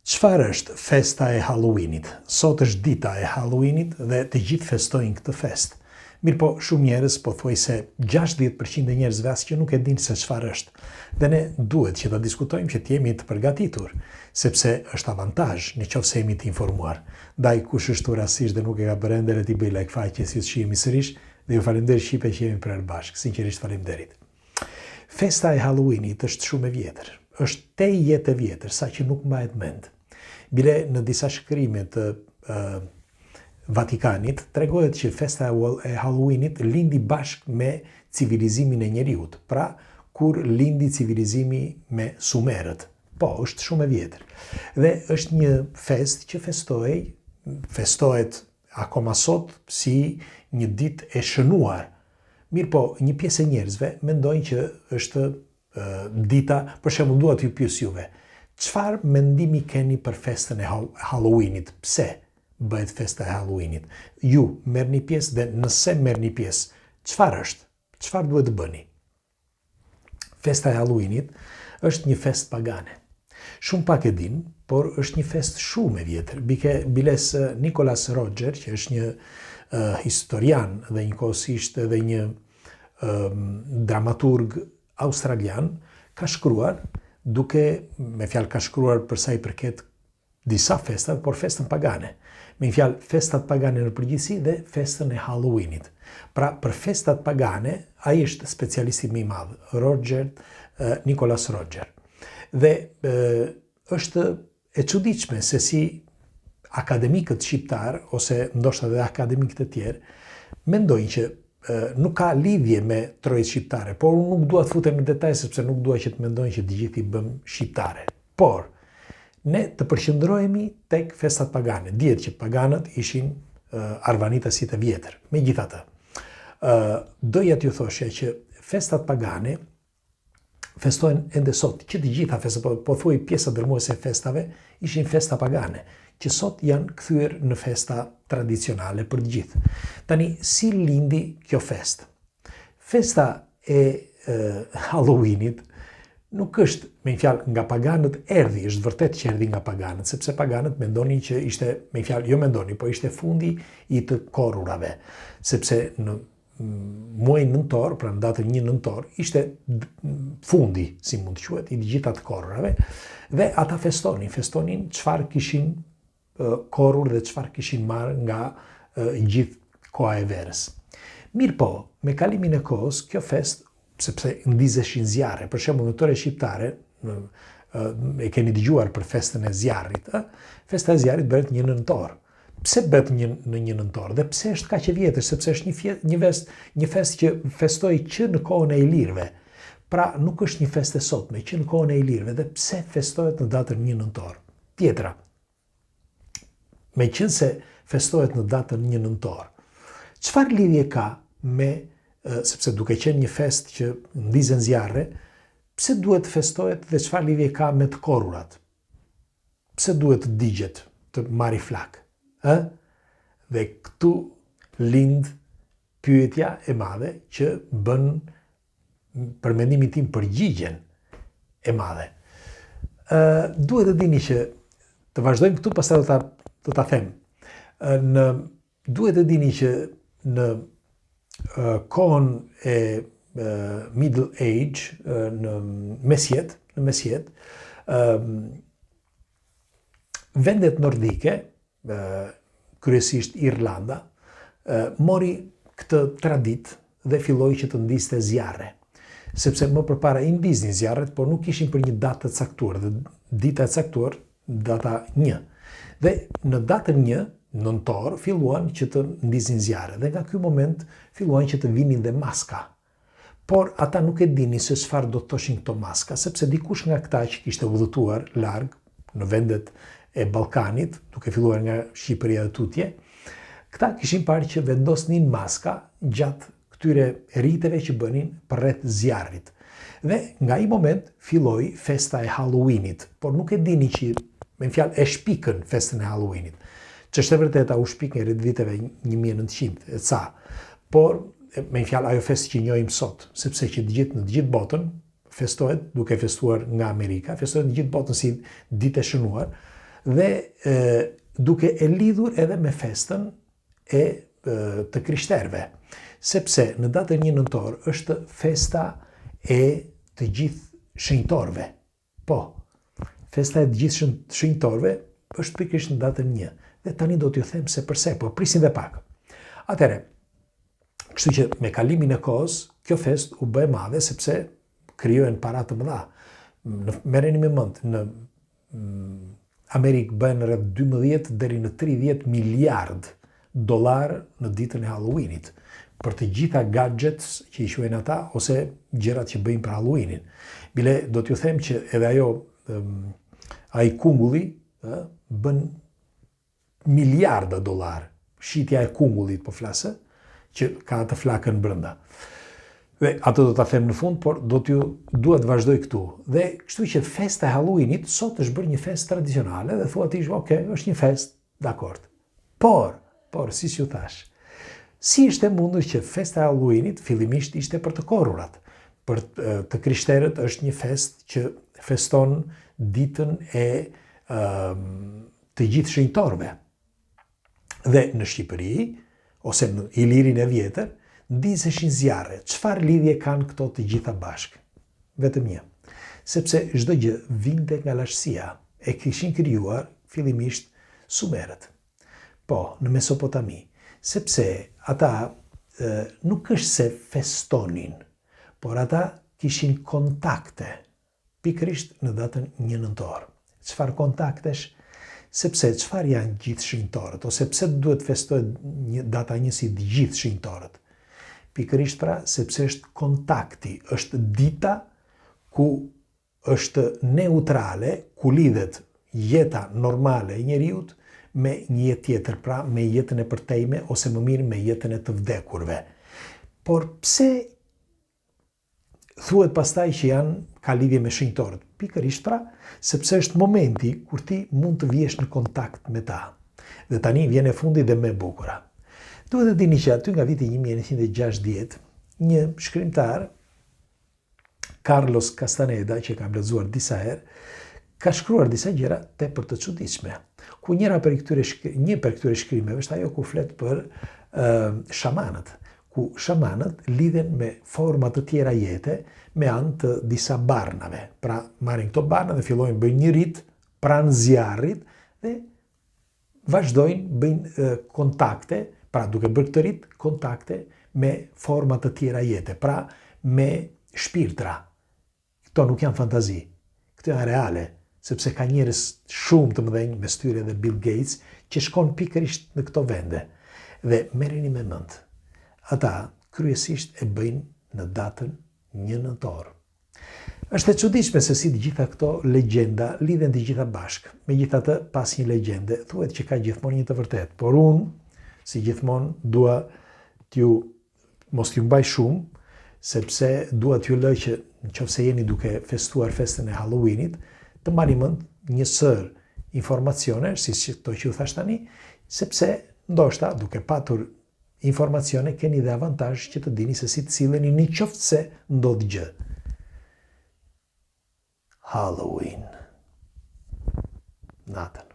Çfarë është festa e Halloweenit? Sot është dita e Halloweenit dhe të gjithë festojnë këtë fest. Mirë po, shumë njerëz, pothuajse 60% e njerëzve as që nuk e dinë se çfarë është. Dhe ne duhet që ta diskutojmë që të jemi të përgatitur, sepse është avantazh nëse jemi të informuar. Ndaj kush është rastisht dhe nuk e ka bërë ende, le t'i bëj like faqe si të shihemi sërish dhe ju falenderoj shqipe që jemi prerë bashkë. Sinqerisht faleminderit. Festa e Halloweenit është shumë e vjetër. Është te jetë e vjetër, sa që nuk mbahet mend. Bile në disa shkrime të Vatikanit tregohet që festa e Halloweenit lindi bashkë me civilizimin e njeriut, pra kur lindi civilizimi me sumerët. Po, është shumë e vjetër. Dhe është një fest që festohet akoma sot si një ditë e shënuar. Mirë po, një pjesë e njerëzve mendojnë që është dita, për shembull dua t'ju pyes juve, çfarë mendimi keni për festën e Halloweenit? Pse bëhet festa e Halloweenit? Ju merrni pjesë dhe nëse merrni pjesë, çfarë është? Çfarë duhet të bëni? Festa e Halloweenit është një fest pagane. Shumë pak e din, por është një fest shumë e vjetër. Biles Nicholas Roger, që është një historian dhe njëkohësisht edhe një dramaturg australian, ka shkruar, duke me fjalë ka shkruar për sa i përket disa festat, por festën pagane. Me fjalë festat pagane në përgjithësi dhe festën e Halloweenit. Pra, për festat pagane, ai është specialisti më i madh, Nicholas Roger. Dhe është e çuditshme se si akademikët shqiptar ose ndoshta edhe akademikët e tjerë mendojnë që nuk ka lidhje me trojtë shqiptare, por unë nuk dua të futem në detaj sepse nuk dua që të mendojnë që të gjithë i bëm shqiptare. Por ne të përqendrohemi tek festat pagane. Dihet që paganët ishin arvanitasit e vjetër. Megjithatë, doja t'ju thosha që festat pagane festohen ende sot, që të gjitha festat, po thuaj pjesa dërmuese e festave ishin festa pagane, që sot janë kthyer në festa tradicionale për të gjithë. Tani, si lindi kjo fest? Festa e Halloweenit nuk është, me një fjalë, nga paganët erdhi, është vërtet që erdhi nga paganët, sepse paganët mendonin që ishte, me një fjalë, jo mendoni, po ishte fundi i të korrurave, sepse në muajin nëntor, pra në datën 1 nëntor, ishte fundi, si mund të quhet, i gjitha të korrurave, dhe ata festonin çfarë kishin korrur dhe çfarë kishin marrë nga gjithë koha e verës. Mirë po, me kalimin e kohës, kjo fest, sepse ndizeshin zjarre, për shembull në tore shqiptare, e keni dëgjuar për festën e zjarrit, festa e zjarrit bëhet 1 nëntor. Pse bëhet në 1 nëntor? Dhe pse është kaq e vjetër? Sepse është një fest që festoi që në kohën e ilirëve. Pra, nuk është një fest e sotme, që në kohën e ilirëve. Dhe pse festohet në datën 1 nëntor? Tjetra, meqense festohet në datën 1 nëntor, çfarë lidhje ka me, sepse duke qenë një fest që ndizen zjarre, pse duhet festohet dhe çfarë lidhje ka me të korrurat? Pse duhet të digjet, të marri flak? Dhe këtu lind pyetja e madhe që bën, për mendimin tim, përgjigjen e madhe. Duhet të dini që të vazhdojmë këtu, pastaj do ta them. Duhet të dini që në kohën e Middle Age, në mesjet, vendet nordike, kryesisht Irlanda, mori këtë traditë dhe filloi që të ndiste zjarre. Sepse më përpara i ndiznin zjarret, por nuk ishin për një datë të caktuar, dhe dita e caktuar, data 1. Dhe në datën 1 nëntor filluan që të ndiznin zjarre, dhe nga ky moment filluan që të vinin dhe maska. Por ata nuk e dinin se çfarë do të thoshin këto maska, sepse dikush nga këta që kishte udhëtuar larg në vendet e Ballkanit, duke filluar nga Shqipëria dhe tutje, këta kishin parë që vendosnin maska gjatë këtyre riteve që bënin përreth zjarrit. Dhe nga ai moment filloi festa e Halloweenit, por nuk e dini që, me fjalë, e shpikën festën e Halloweenit. Ç'është e vërtetë, u shpikën rreth viteve 1900 e ca. Por, me fjalë, ajo festë që njohim sot, sepse që në të gjithë botën festohet, duke festuar nga Amerika, festohet në gjithë botën si ditë e shënuar, dhe duke e lidhur edhe me festën e të krishterëve, sepse në datën 1 nëntor është festa e të gjithë shenjtorëve. Po, festa e të gjithë shenjtorëve është pikërisht në datën 1. Dhe tani do t'ju them se përse, po prisin dhe pak. Atëre, kështu që me kalimin e kohës, kjo fest u bë e madhe sepse krijohen para të mëdha. Merreni me mend, në Amerikë bëhen rreth 12 deri në 30 miliard dollar në ditën e Halloweenit për të gjitha gadgets që i quajnë ata ose gjërat që bëjnë për Halloweenin. Bile do t'ju them që edhe ai kungulli bën miliarda dollar. Shitja e kungullit po flasë, që ka atë flakën brenda. Dhe atë do ta them në fund, por dua të vazhdoj këtu. Dhe kështu që festa e Halloweenit sot është bërë një festë tradicionale dhe thua ti, ok, është një festë, dakord. Por si ju thash, si ishte mundur që festa e Halloweenit fillimisht ishte për të korrurat. Për të krishterët është një festë që feston ditën e të gjithë shenjtorëve. Dhe në Shqipëri, ose në Ilirin e vjetër, ndizeshin zjarre. Çfarë lidhje kanë këto të gjitha bashkë? Vetëm një. Sepse çdo gjë vinte nga lashësia. E kishin krijuar fillimisht sumerët. Po, në Mesopotami. Sepse ata nuk është se festonin, por ata kishin kontakte. Pikërisht në datën 1 nëntor. Çfarë kontaktesh? Sepse çfarë janë gjithë shenjtorët, ose pse duhet festohet data 1 si të gjithë shenjtorët? Pikërisht pra, sepse është kontakti, është dita ku është neutrale, ku lidhet jeta normale e njeriut me një jetë tjetër, pra me jetën e përtejme ose më mirë me jetën e të vdekurve. Por pse thuhet pastaj që ka lidhje me shenjtorët? Pikërisht pra, sepse është momenti kur ti mund të vjesh në kontakt me ta. Dhe tani vjen e fundi dhe më e bukura. Duhet të dini që aty nga viti 1960, një shkrimtar, Carlos Castaneda, që kam lexuar disa herë, ka shkruar disa gjëra tepër të çuditshme. Ku një për këtyre shkrimeve është ajo ku flet për shamanët, ku shamanët lidhen me forma të tjera jete me anë të disa barnave. Pra, marrin këto barna dhe fillojnë bëjnë një rit pranë zjarrit dhe vazhdojnë bëjnë kontakte, pra duke bërë këtë rit, kontakte me forma të tjera jete, pra me shpirtra. Këto nuk janë fantazi, këto janë reale, sepse ka njerëz shumë të mëdhenj, me styre dhe Bill Gates, që shkon pikërisht në këto vende. Dhe merreni me mend, ata kryesisht e bëjnë në datën 1 nëntor. Është e çuditshme se si të gjitha këto legjenda lidhen të gjitha bashkë. Megjithatë, pas një legjende, thuhet që ka gjithmonë një të vërtetë, por unë, si gjithmonë, dua mos t'ju mbaj shumë, sepse dua t'ju lë që nëse jeni duke festuar festën e Halloweenit, të marrni mend një sër informacione, si këto që ju thash tani, sepse ndoshta duke patur informacione keni dhe avantazh që të dini se si të silleni në qoftë se ndodh gjë. Halloween. Natën.